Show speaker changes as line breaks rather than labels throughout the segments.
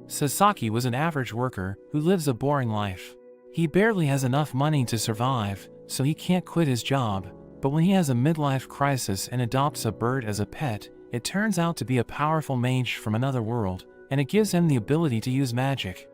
Sasaki was an average worker who lives a boring life. He barely has enough money to survive, so he can't quit his job, but when he has a midlife crisis and adopts a bird as a pet, it turns out to be a powerful mage from another world, and it gives him the ability to use magic.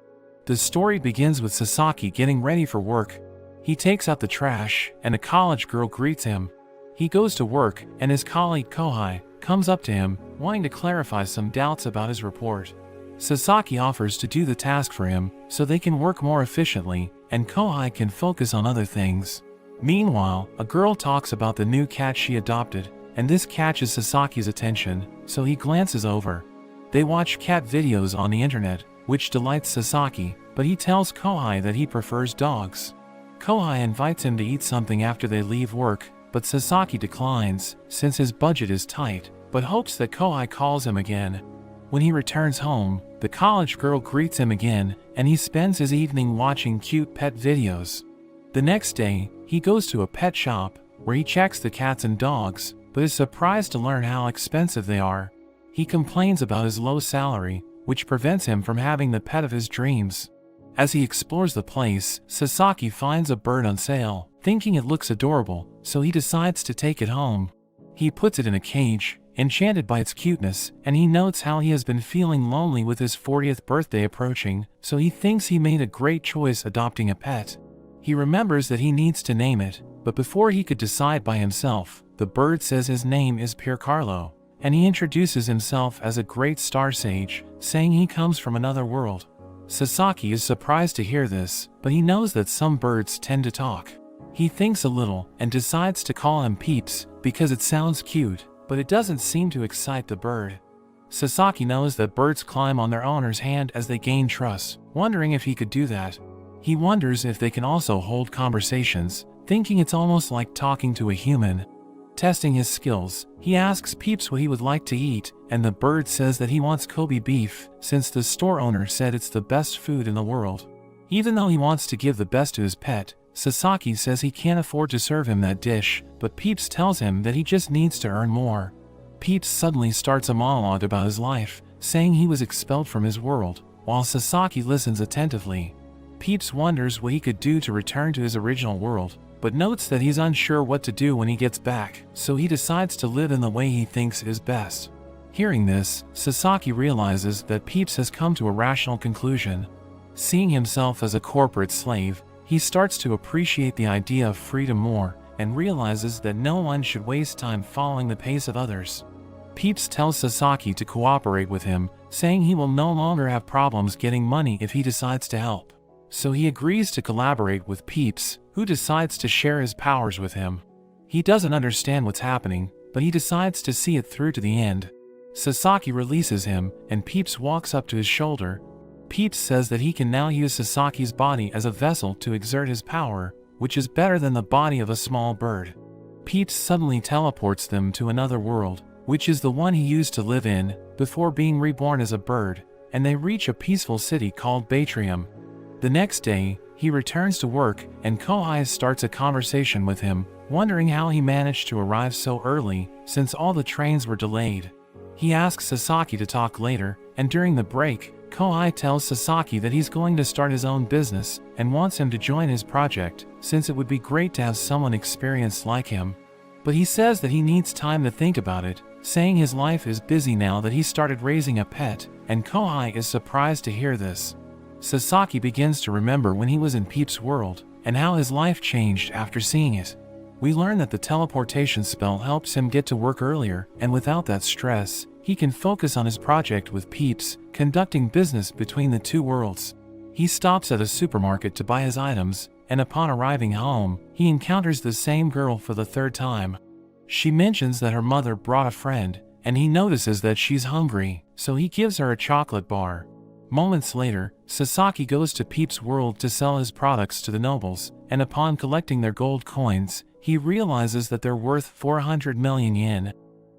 The story begins with Sasaki getting ready for work. He takes out the trash, and a college girl greets him. He goes to work, and his colleague Kohai comes up to him, wanting to clarify some doubts about his report. Sasaki offers to do the task for him, so they can work more efficiently, and Kohai can focus on other things. Meanwhile, a girl talks about the new cat she adopted, and this catches Sasaki's attention, so he glances over. They watch cat videos on the internet, which delights Sasaki, but he tells Kohai that he prefers dogs. Kohai invites him to eat something after they leave work, but Sasaki declines, since his budget is tight, but hopes that Kohai calls him again. When he returns home, the college girl greets him again, and he spends his evening watching cute pet videos. The next day, he goes to a pet shop, where he checks the cats and dogs, but is surprised to learn how expensive they are. He complains about his low salary, which prevents him from having the pet of his dreams. As he explores the place, Sasaki finds a bird on sale, thinking it looks adorable, so he decides to take it home. He puts it in a cage, enchanted by its cuteness, and he notes how he has been feeling lonely with his 40th birthday approaching, so he thinks he made a great choice adopting a pet. He remembers that he needs to name it, but before he could decide by himself, the bird says his name is Piercarlo, and he introduces himself as a great star sage, saying he comes from another world. Sasaki is surprised to hear this, but he knows that some birds tend to talk. He thinks a little and decides to call him Peeps because it sounds cute, but it doesn't seem to excite the bird. Sasaki knows that birds climb on their owner's hand as they gain trust, wondering if he could do that. He wonders if they can also hold conversations, thinking it's almost like talking to a human. Testing his skills, he asks Peeps what he would like to eat, and the bird says that he wants Kobe beef, since the store owner said it's the best food in the world. Even though he wants to give the best to his pet, Sasaki says he can't afford to serve him that dish, but Peeps tells him that he just needs to earn more. Peeps suddenly starts a monologue about his life, saying he was expelled from his world, while Sasaki listens attentively. Peeps wonders what he could do to return to his original world, but notes that he's unsure what to do when he gets back, so he decides to live in the way he thinks is best. Hearing this, Sasaki realizes that Peeps has come to a rational conclusion. Seeing himself as a corporate slave, he starts to appreciate the idea of freedom more, and realizes that no one should waste time following the pace of others. Peeps tells Sasaki to cooperate with him, saying he will no longer have problems getting money if he decides to help. So he agrees to collaborate with Peeps, who decides to share his powers with him. He doesn't understand what's happening, but he decides to see it through to the end. Sasaki releases him, and Peeps walks up to his shoulder. Peeps says that he can now use Sasaki's body as a vessel to exert his power, which is better than the body of a small bird. Peeps suddenly teleports them to another world, which is the one he used to live in, before being reborn as a bird, and they reach a peaceful city called Batrium. The next day, he returns to work, and Kohai starts a conversation with him, wondering how he managed to arrive so early, since all the trains were delayed. He asks Sasaki to talk later, and during the break, Kohai tells Sasaki that he's going to start his own business, and wants him to join his project, since it would be great to have someone experienced like him. But he says that he needs time to think about it, saying his life is busy now that he started raising a pet, and Kohai is surprised to hear this. Sasaki begins to remember when he was in Peeps' world, and how his life changed after seeing it. We learn that the teleportation spell helps him get to work earlier, and without that stress, he can focus on his project with Peeps, conducting business between the two worlds. He stops at a supermarket to buy his items, and upon arriving home, he encounters the same girl for the third time. She mentions that her mother brought a friend, and he notices that she's hungry, so he gives her a chocolate bar. Moments later, Sasaki goes to Peeps' world to sell his products to the nobles, and upon collecting their gold coins, he realizes that they're worth 400 million yen.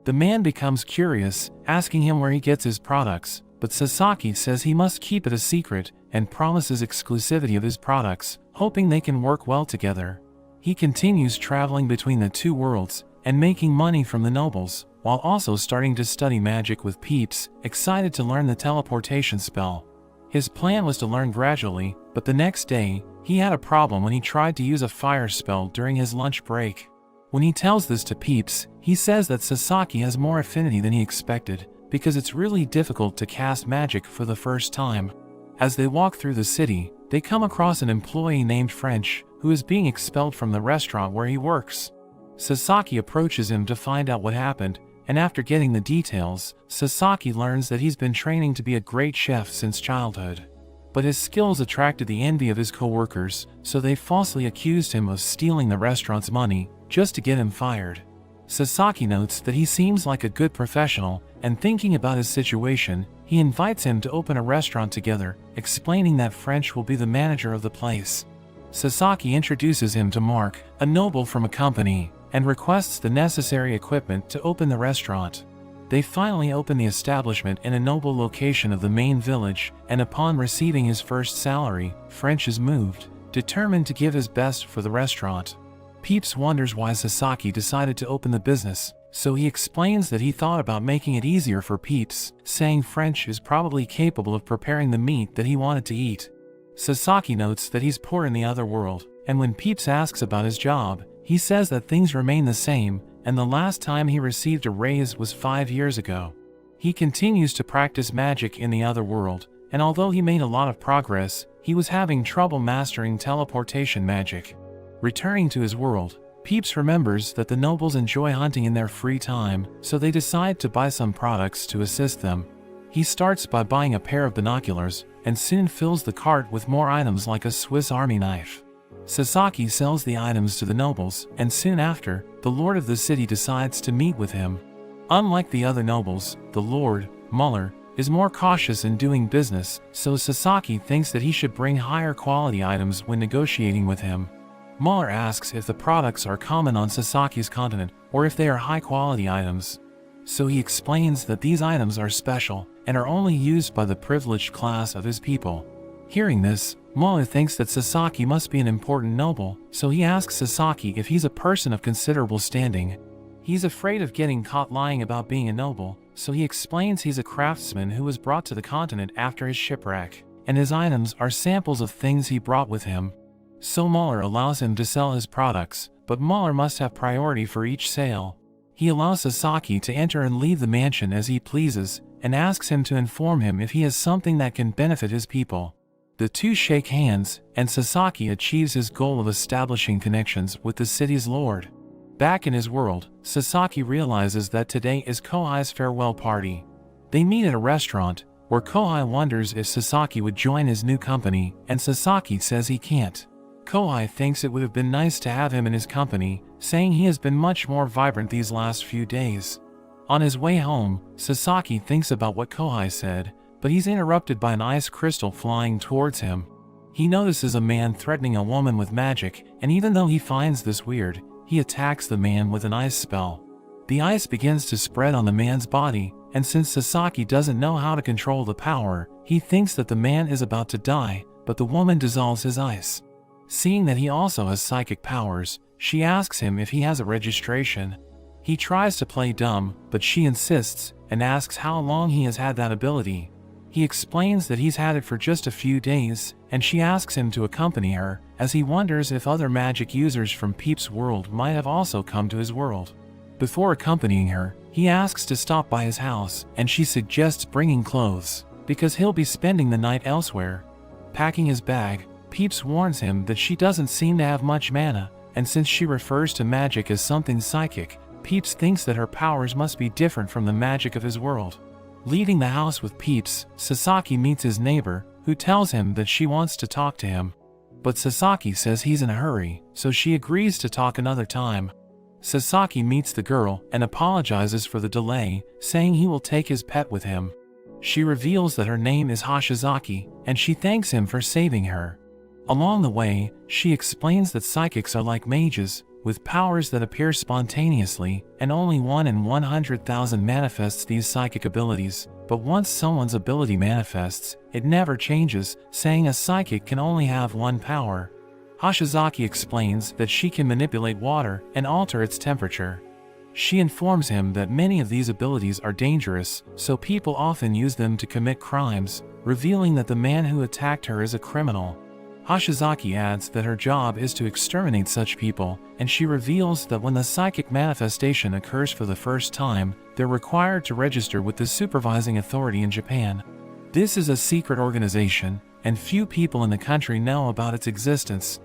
The man becomes curious, asking him where he gets his products, but Sasaki says he must keep it a secret, and promises exclusivity of his products, hoping they can work well together. He continues traveling between the two worlds, and making money from the nobles, while also starting to study magic with Peeps, excited to learn the teleportation spell. His plan was to learn gradually, but the next day, he had a problem when he tried to use a fire spell during his lunch break. When he tells this to Peeps, he says that Sasaki has more affinity than he expected, because it's really difficult to cast magic for the first time. As they walk through the city, they come across an employee named French, who is being expelled from the restaurant where he works. Sasaki approaches him to find out what happened, and after getting the details, Sasaki learns that he's been training to be a great chef since childhood. But his skills attracted the envy of his co-workers, so they falsely accused him of stealing the restaurant's money, just to get him fired. Sasaki notes that he seems like a good professional, and thinking about his situation, he invites him to open a restaurant together, explaining that French will be the manager of the place. Sasaki introduces him to Mark, a noble from a company, and requests the necessary equipment to open the restaurant. They finally open the establishment in a noble location of the main village, and upon receiving his first salary, French is moved, determined to give his best for the restaurant. Peeps wonders why Sasaki decided to open the business, so he explains that he thought about making it easier for Peeps, saying French is probably capable of preparing the meat that he wanted to eat. Sasaki notes that he's poor in the other world, and when Peeps asks about his job, he says that things remain the same, and the last time he received a raise was 5 years ago. He continues to practice magic in the other world, and although he made a lot of progress, he was having trouble mastering teleportation magic. Returning to his world, Peeps remembers that the nobles enjoy hunting in their free time, so they decide to buy some products to assist them. He starts by buying a pair of binoculars, and soon fills the cart with more items like a Swiss Army knife. Sasaki sells the items to the nobles, and soon after, the lord of the city decides to meet with him. Unlike the other nobles, the lord, Muller, is more cautious in doing business, so Sasaki thinks that he should bring higher quality items when negotiating with him. Muller asks if the products are common on Sasaki's continent, or if they are high-quality items. So he explains that these items are special, and are only used by the privileged class of his people. Hearing this, Muller thinks that Sasaki must be an important noble, so he asks Sasaki if he's a person of considerable standing. He's afraid of getting caught lying about being a noble, so he explains he's a craftsman who was brought to the continent after his shipwreck, and his items are samples of things he brought with him. So Muller allows him to sell his products, but Muller must have priority for each sale. He allows Sasaki to enter and leave the mansion as he pleases, and asks him to inform him if he has something that can benefit his people. The two shake hands, and Sasaki achieves his goal of establishing connections with the city's lord. Back in his world, Sasaki realizes that today is Kohai's farewell party. They meet at a restaurant, where Kohai wonders if Sasaki would join his new company, and Sasaki says he can't. Kohai thinks it would have been nice to have him in his company, saying he has been much more vibrant these last few days. On his way home, Sasaki thinks about what Kohai said, but he's interrupted by an ice crystal flying towards him. He notices a man threatening a woman with magic, and even though he finds this weird, he attacks the man with an ice spell. The ice begins to spread on the man's body, and since Sasaki doesn't know how to control the power, he thinks that the man is about to die, but the woman dissolves his ice. Seeing that he also has psychic powers, she asks him if he has a registration. He tries to play dumb, but she insists, and asks how long he has had that ability. He explains that he's had it for just a few days, and she asks him to accompany her, as he wonders if other magic users from Peep's world might have also come to his world. Before accompanying her, he asks to stop by his house, and she suggests bringing clothes, because he'll be spending the night elsewhere. Packing his bag, Peeps warns him that she doesn't seem to have much mana, and since she refers to magic as something psychic, Peeps thinks that her powers must be different from the magic of his world. Leaving the house with Peeps, Sasaki meets his neighbor, who tells him that she wants to talk to him. But Sasaki says he's in a hurry, so she agrees to talk another time. Sasaki meets the girl and apologizes for the delay, saying he will take his pet with him. She reveals that her name is Hashizaki, and she thanks him for saving her. Along the way, she explains that psychics are like mages, with powers that appear spontaneously, and only 1 in 100,000 manifests these psychic abilities, but once someone's ability manifests, it never changes, saying a psychic can only have one power. Hashizaki explains that she can manipulate water and alter its temperature. She informs him that many of these abilities are dangerous, so people often use them to commit crimes, revealing that the man who attacked her is a criminal. Hashizaki adds that her job is to exterminate such people, and she reveals that when the psychic manifestation occurs for the first time, they're required to register with the supervising authority in Japan. This is a secret organization, and few people in the country know about its existence.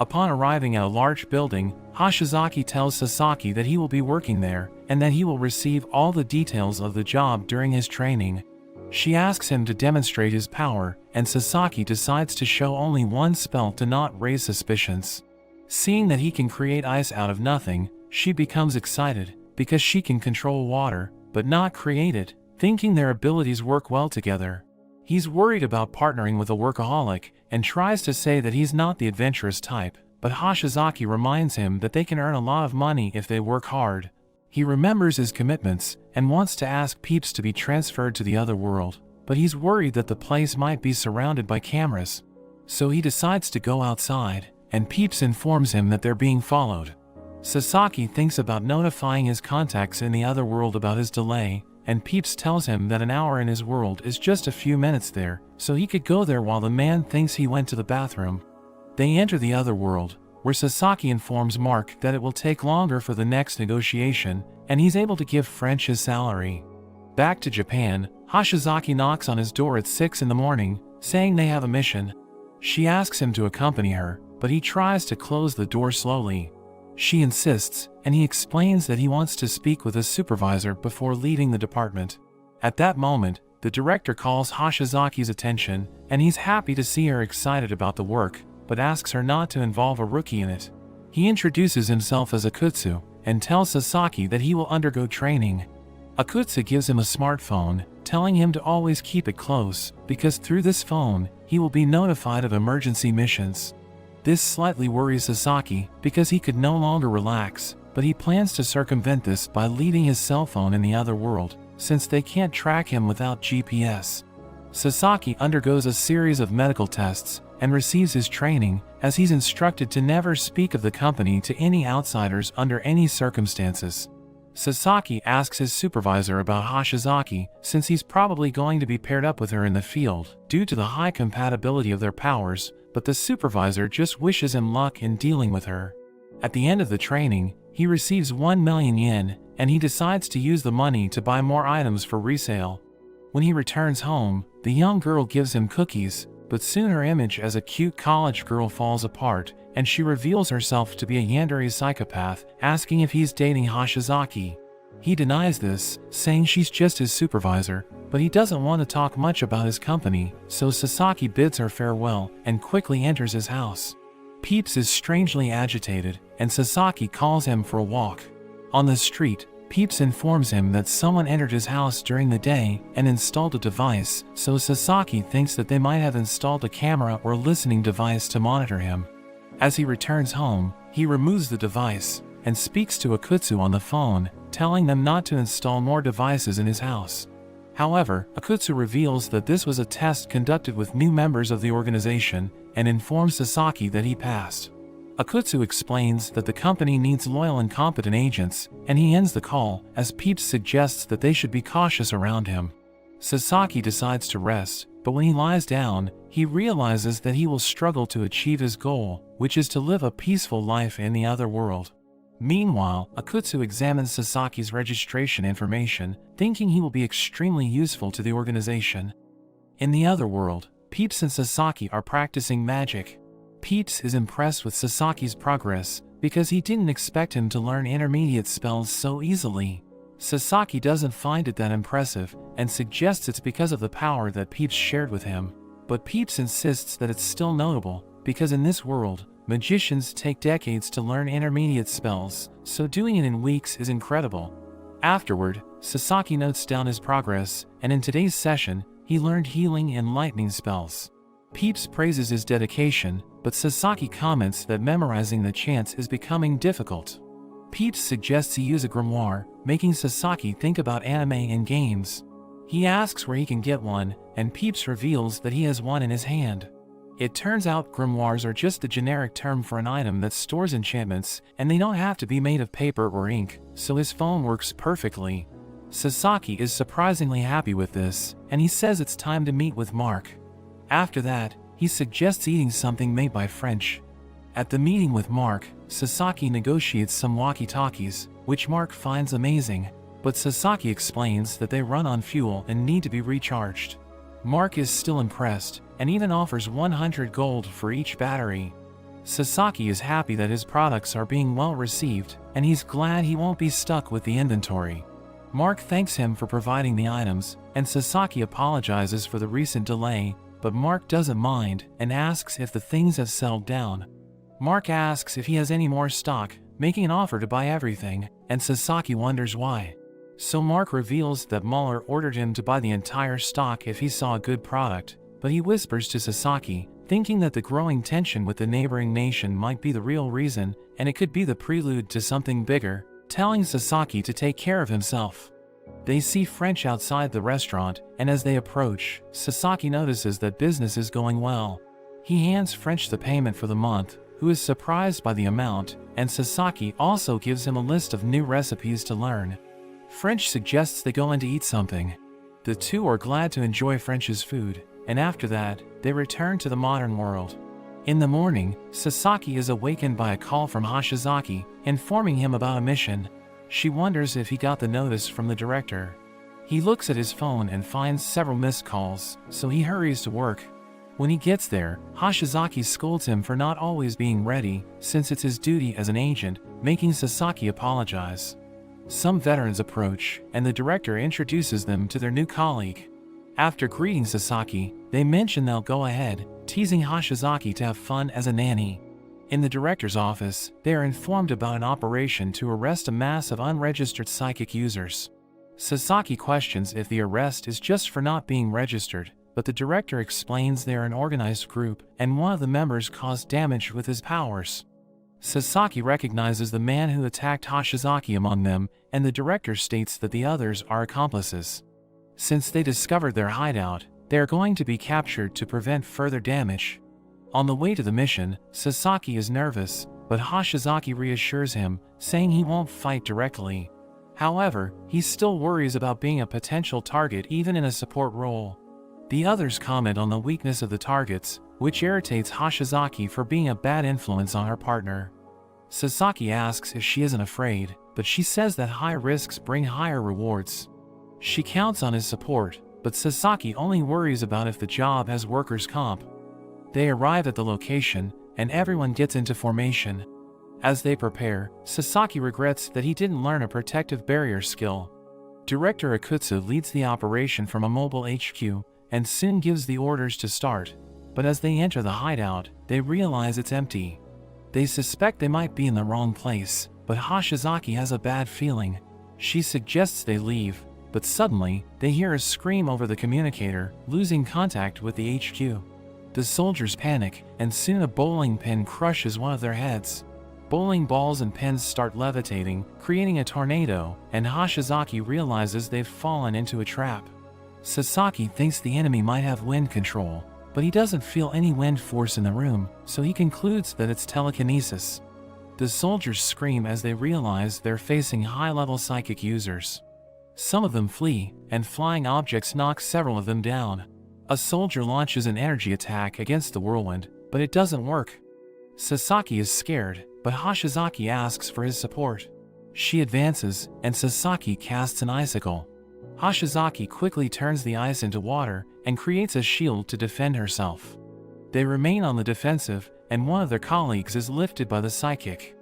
Upon arriving at a large building, Hashizaki tells Sasaki that he will be working there, and that he will receive all the details of the job during his training. She asks him to demonstrate his power, and Sasaki decides to show only one spell to not raise suspicions. Seeing that he can create ice out of nothing, she becomes excited, because she can control water, but not create it, thinking their abilities work well together. He's worried about partnering with a workaholic, and tries to say that he's not the adventurous type, but Hashizaki reminds him that they can earn a lot of money if they work hard. He remembers his commitments, and wants to ask Peeps to be transferred to the other world, but he's worried that the place might be surrounded by cameras. So he decides to go outside, and Peeps informs him that they're being followed. Sasaki thinks about notifying his contacts in the other world about his delay, and Peeps tells him that an hour in his world is just a few minutes there, so he could go there while the man thinks he went to the bathroom. They enter the other world, where Sasaki informs Mark that it will take longer for the next negotiation, and he's able to give French his salary. Back to Japan, Hashizaki knocks on his door at 6 in the morning, saying they have a mission. She asks him to accompany her, but he tries to close the door slowly. She insists, and he explains that he wants to speak with his supervisor before leaving the department. At that moment, the director calls Hashizaki's attention, and he's happy to see her excited about the work, but asks her not to involve a rookie in it. He introduces himself as Akutsu, and tells Sasaki that he will undergo training. Akutsu gives him a smartphone, telling him to always keep it close, because through this phone, he will be notified of emergency missions. This slightly worries Sasaki, because he could no longer relax, but he plans to circumvent this by leaving his cell phone in the other world, since they can't track him without GPS. Sasaki undergoes a series of medical tests, and receives his training, as he's instructed to never speak of the company to any outsiders under any circumstances. Sasaki asks his supervisor about Hashizaki, since he's probably going to be paired up with her in the field, due to the high compatibility of their powers, but the supervisor just wishes him luck in dealing with her. At the end of the training, he receives 1 million yen, and he decides to use the money to buy more items for resale. When he returns home, the young girl gives him cookies, but soon her image as a cute college girl falls apart, and she reveals herself to be a yandere psychopath, asking if he's dating Hashizaki. He denies this, saying she's just his supervisor, but he doesn't want to talk much about his company, so Sasaki bids her farewell and quickly enters his house. Peeps is strangely agitated, and Sasaki calls him for a walk. On the street, Peeps informs him that someone entered his house during the day and installed a device, so Sasaki thinks that they might have installed a camera or listening device to monitor him. As he returns home, he removes the device and speaks to Akutsu on the phone, telling them not to install more devices in his house. However, Akutsu reveals that this was a test conducted with new members of the organization and informs Sasaki that he passed. Akutsu explains that the company needs loyal and competent agents, and he ends the call as Peeps suggests that they should be cautious around him. Sasaki decides to rest, but when he lies down, he realizes that he will struggle to achieve his goal, which is to live a peaceful life in the other world. Meanwhile, Akutsu examines Sasaki's registration information, thinking he will be extremely useful to the organization. In the other world, Peeps and Sasaki are practicing magic. Peeps is impressed with Sasaki's progress, because he didn't expect him to learn intermediate spells so easily. Sasaki doesn't find it that impressive, and suggests it's because of the power that Peeps shared with him. But Peeps insists that it's still notable, because in this world, magicians take decades to learn intermediate spells, so doing it in weeks is incredible. Afterward, Sasaki notes down his progress, and in today's session, he learned healing and lightning spells. Peeps praises his dedication, but Sasaki comments that memorizing the chants is becoming difficult. Peeps suggests he use a grimoire, making Sasaki think about anime and games. He asks where he can get one, and Peeps reveals that he has one in his hand. It turns out grimoires are just the generic term for an item that stores enchantments, and they don't have to be made of paper or ink, so his phone works perfectly. Sasaki is surprisingly happy with this, and he says it's time to meet with Mark. After that, he suggests eating something made by French. At the meeting with Mark, Sasaki negotiates some walkie-talkies, which Mark finds amazing, but Sasaki explains that they run on fuel and need to be recharged. Mark is still impressed, and even offers 100 gold for each battery. Sasaki is happy that his products are being well received, and he's glad he won't be stuck with the inventory. Mark thanks him for providing the items, and Sasaki apologizes for the recent delay, but Mark doesn't mind and asks if the things have settled down. Mark asks if he has any more stock, making an offer to buy everything, and Sasaki wonders why. So Mark reveals that Muller ordered him to buy the entire stock if he saw a good product, but he whispers to Sasaki, thinking that the growing tension with the neighboring nation might be the real reason, and it could be the prelude to something bigger, telling Sasaki to take care of himself. They see French outside the restaurant, and as they approach, Sasaki notices that business is going well. He hands French the payment for the month, who is surprised by the amount, and Sasaki also gives him a list of new recipes to learn. French suggests they go in to eat something. The two are glad to enjoy French's food, and after that, they return to the modern world. In the morning, Sasaki is awakened by a call from Hashizaki, informing him about a mission. She wonders if he got the notice from the director. He looks at his phone and finds several missed calls, so he hurries to work. When he gets there, Hashizaki scolds him for not always being ready, since it's his duty as an agent, making Sasaki apologize. Some veterans approach, and the director introduces them to their new colleague. After greeting Sasaki, they mention they'll go ahead, teasing Hashizaki to have fun as a nanny. In the director's office, they are informed about an operation to arrest a mass of unregistered psychic users. Sasaki questions if the arrest is just for not being registered, but the director explains they are an organized group, and one of the members caused damage with his powers. Sasaki recognizes the man who attacked Hashizaki among them, and the director states that the others are accomplices. Since they discovered their hideout, they are going to be captured to prevent further damage. On the way to the mission, Sasaki is nervous, but Hashizaki reassures him, saying he won't fight directly. However, he still worries about being a potential target even in a support role. The others comment on the weakness of the targets, which irritates Hashizaki for being a bad influence on her partner. Sasaki asks if she isn't afraid, but she says that high risks bring higher rewards. She counts on his support, but Sasaki only worries about if the job has workers' comp. They arrive at the location, and everyone gets into formation. As they prepare, Sasaki regrets that he didn't learn a protective barrier skill. Director Akutsu leads the operation from a mobile HQ, and soon gives the orders to start. But as they enter the hideout, they realize it's empty. They suspect they might be in the wrong place, but Hashizaki has a bad feeling. She suggests they leave, but suddenly, they hear a scream over the communicator, losing contact with the HQ. The soldiers panic, and soon a bowling pin crushes one of their heads. Bowling balls and pins start levitating, creating a tornado, and Hashizaki realizes they've fallen into a trap. Sasaki thinks the enemy might have wind control, but he doesn't feel any wind force in the room, so he concludes that it's telekinesis. The soldiers scream as they realize they're facing high-level psychic users. Some of them flee, and flying objects knock several of them down. A soldier launches an energy attack against the whirlwind, but it doesn't work. Sasaki is scared, but Hashizaki asks for his support. She advances, and Sasaki casts an icicle. Hashizaki quickly turns the ice into water and creates a shield to defend herself. They remain on the defensive, and one of their colleagues is lifted by the psychic.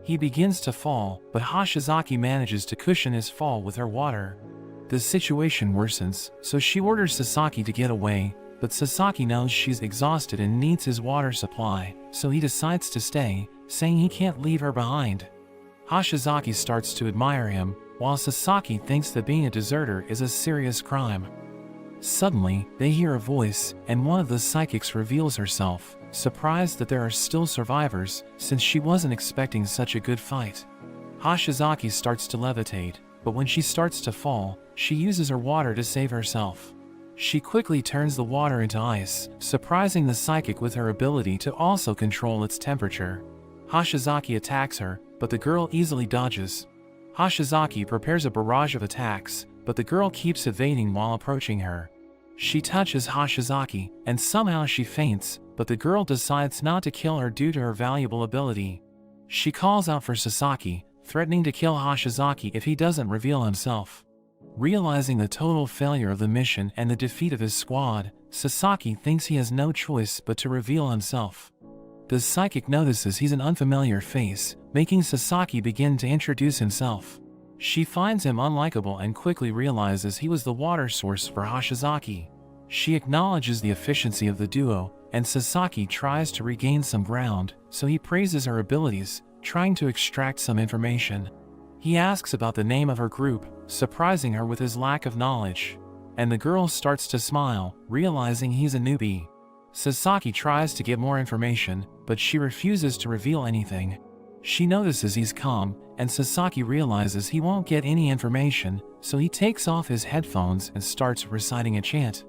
He begins to fall, but Hashizaki manages to cushion his fall with her water. The situation worsens, so she orders Sasaki to get away, but Sasaki knows she's exhausted and needs his water supply, so he decides to stay, saying he can't leave her behind. Hashizaki starts to admire him, while Sasaki thinks that being a deserter is a serious crime. Suddenly, they hear a voice, and one of the psychics reveals herself, surprised that there are still survivors, since she wasn't expecting such a good fight. Hashizaki starts to levitate, but when she starts to fall, she uses her water to save herself. She quickly turns the water into ice, surprising the psychic with her ability to also control its temperature. Hashizaki attacks her, but the girl easily dodges. Hashizaki prepares a barrage of attacks, but the girl keeps evading while approaching her. She touches Hashizaki, and somehow she faints, but the girl decides not to kill her due to her valuable ability. She calls out for Sasaki, threatening to kill Hashizaki if he doesn't reveal himself. Realizing the total failure of the mission and the defeat of his squad, Sasaki thinks he has no choice but to reveal himself. The psychic notices he's an unfamiliar face, making Sasaki begin to introduce himself. She finds him unlikable and quickly realizes he was the water source for Hashizaki. She acknowledges the efficiency of the duo, and Sasaki tries to regain some ground, so he praises her abilities, trying to extract some information. He asks about the name of her group, surprising her with his lack of knowledge. And the girl starts to smile, realizing he's a newbie. Sasaki tries to get more information, but she refuses to reveal anything. She notices he's calm, and Sasaki realizes he won't get any information, so he takes off his headphones and starts reciting a chant.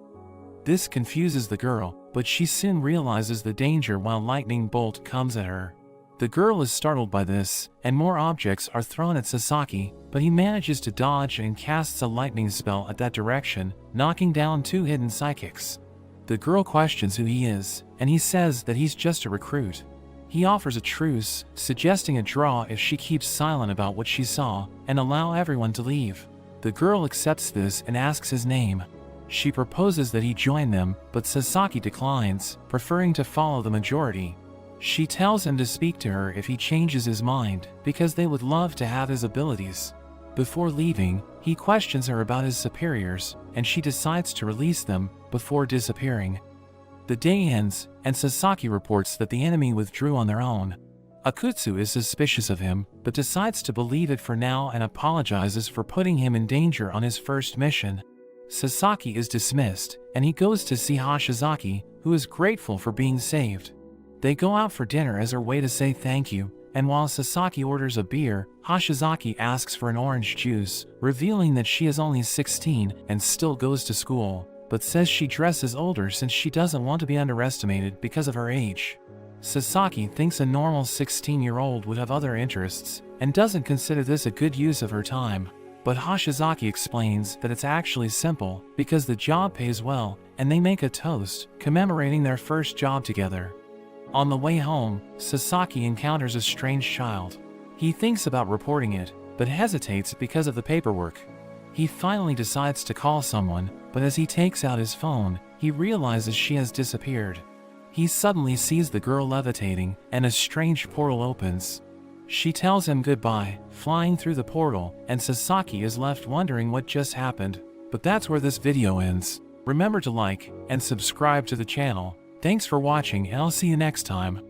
This confuses the girl, but she soon realizes the danger while lightning bolt comes at her. The girl is startled by this, and more objects are thrown at Sasaki, but he manages to dodge and casts a lightning spell at that direction, knocking down 2 hidden psychics. The girl questions who he is, and he says that he's just a recruit. He offers a truce, suggesting a draw if she keeps silent about what she saw, and allow everyone to leave. The girl accepts this and asks his name. She proposes that he join them, but Sasaki declines, preferring to follow the majority. She tells him to speak to her if he changes his mind, because they would love to have his abilities. Before leaving, he questions her about his superiors, and she decides to release them, before disappearing. The day ends, and Sasaki reports that the enemy withdrew on their own. Akutsu is suspicious of him, but decides to believe it for now and apologizes for putting him in danger on his first mission. Sasaki is dismissed, and he goes to see Hashizaki, who is grateful for being saved. They go out for dinner as her way to say thank you, and while Sasaki orders a beer, Hashizaki asks for an orange juice, revealing that she is only 16 and still goes to school, but says she dresses older since she doesn't want to be underestimated because of her age. Sasaki thinks a normal 16-year-old would have other interests, and doesn't consider this a good use of her time. But Hashizaki explains that it's actually simple, because the job pays well, and they make a toast, commemorating their first job together. On the way home, Sasaki encounters a strange child. He thinks about reporting it, but hesitates because of the paperwork. He finally decides to call someone, but as he takes out his phone, he realizes she has disappeared. He suddenly sees the girl levitating, and a strange portal opens. She tells him goodbye, flying through the portal, and Sasaki is left wondering what just happened. But that's where this video ends. Remember to like and subscribe to the channel. Thanks for watching, and I'll see you next time.